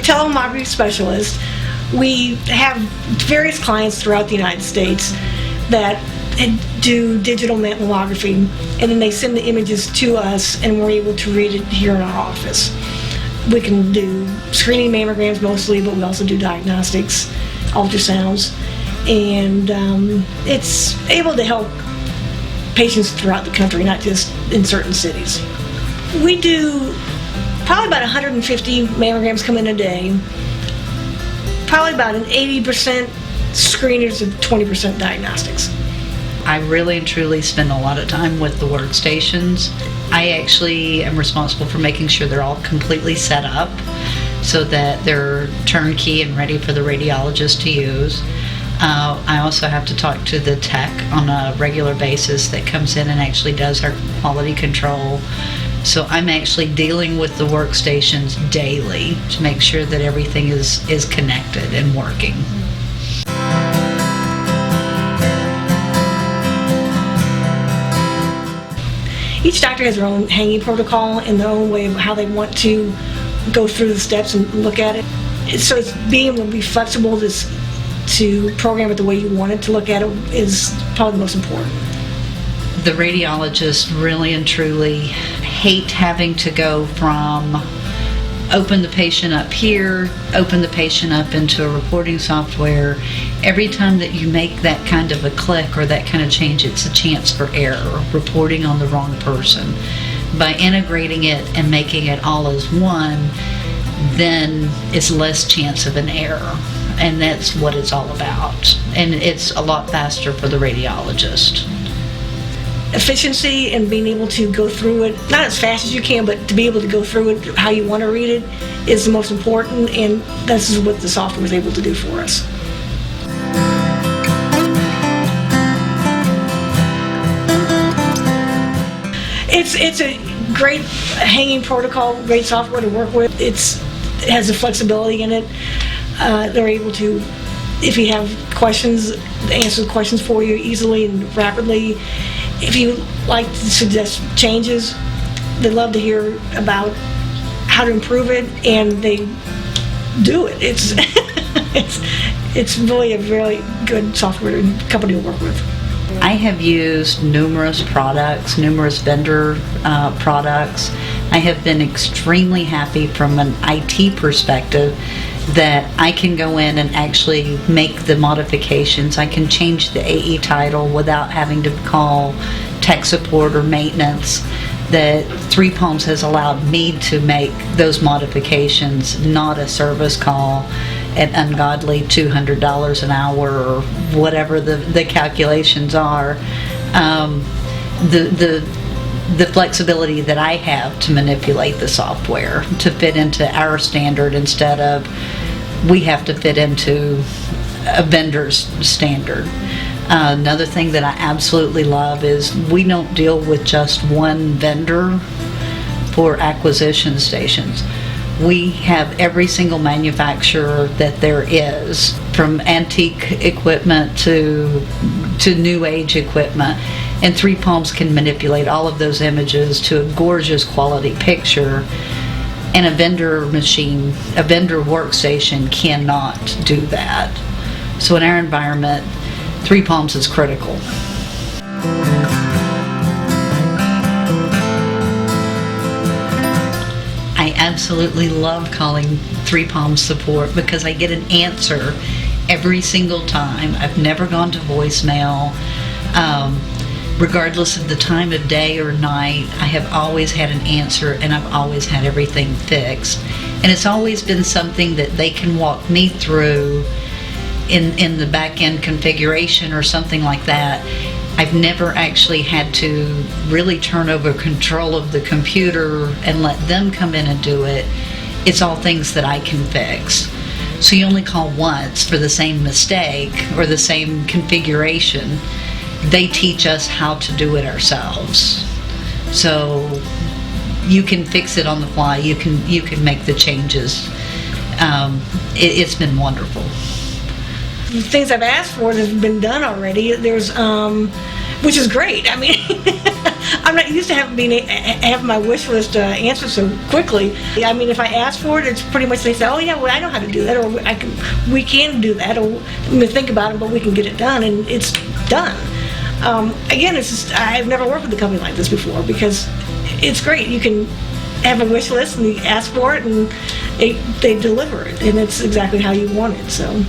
TeleMammography Specialists, we have various clients throughout the United States that do digital mammography, and then they send the images to us, and we're able to read it here in our office. We can do screening mammograms mostly, but we also do diagnostics, ultrasounds, and it's able to help patients throughout the country, not just in certain cities. We do probably about 150 mammograms come in a day, probably about an 80% screeners and 20% diagnostics. I really and truly spend a lot of time with the workstations. I actually am responsible for making sure they're all completely set up so that they're turnkey and ready for the radiologist to use. I also have to talk to the tech on a regular basis that comes in and actually does our quality control. So I'm actually dealing with the workstations daily to make sure that everything is connected and working. Each doctor has their own hanging protocol and their own way of how they want to go through the steps and look at it. So it's being able to be flexible to program it the way you want it to look at it is probably the most important. The radiologists really and truly hate having to go from open the patient up here, open the patient up into a reporting software. Every time that you make that kind of a click or that kind of change, it's a chance for error, reporting on the wrong person. By integrating it and making it all as one, then it's less chance of an error. And that's what it's all about. And it's a lot faster for the radiologist. Efficiency and being able to go through it, not as fast as you can, but to be able to go through it how you want to read it is the most important, and this is what the software is able to do for us. It's a great hanging protocol, great software to work with. It has the flexibility in it. They're able to, if you have questions, answer questions for you easily and rapidly. If you like to suggest changes, they love to hear about how to improve it, and they do it. It's really a really good software company to work with. I have used numerous products, numerous vendor products. I have been extremely happy from an IT perspective that I can go in and actually make the modifications. I can change the AE title without having to call tech support or maintenance. That Three Palms has allowed me to make those modifications, not a service call at ungodly $200 an hour or whatever the calculations are. The flexibility that I have to manipulate the software to fit into our standard instead of we have to fit into a vendor's standard. Another thing that I absolutely love is we don't deal with just one vendor for acquisition stations. We have every single manufacturer that there is, from antique equipment to new age equipment, and Three Palms can manipulate all of those images to a gorgeous quality picture, and a vendor workstation cannot do that. So in our environment, Three Palms is critical. I absolutely love calling Three Palms support because I get an answer every single time. I've never gone to voicemail. Regardless of the time of day or night, I have always had an answer, and I've always had everything fixed. And it's always been something that they can walk me through in the back-end configuration or something like that. I've never actually had to really turn over control of the computer and let them come in and do it. It's all things that I can fix. So you only call once for the same mistake or the same configuration. They teach us how to do it ourselves. So you can fix it on the fly. You can make the changes. It's been wonderful. The things I've asked for have been done already. There's, which is great. I mean, I'm not used to having my wish list answered so quickly. I mean, if I ask for it, it's pretty much they say, oh yeah, well I know how to do that, or we can do that, or let me think about it, but we can get it done, and it's done. Again, it's just, I've never worked with a company like this before, because it's great. You can have a wish list and you ask for it, and they deliver it, and it's exactly how you want it. So.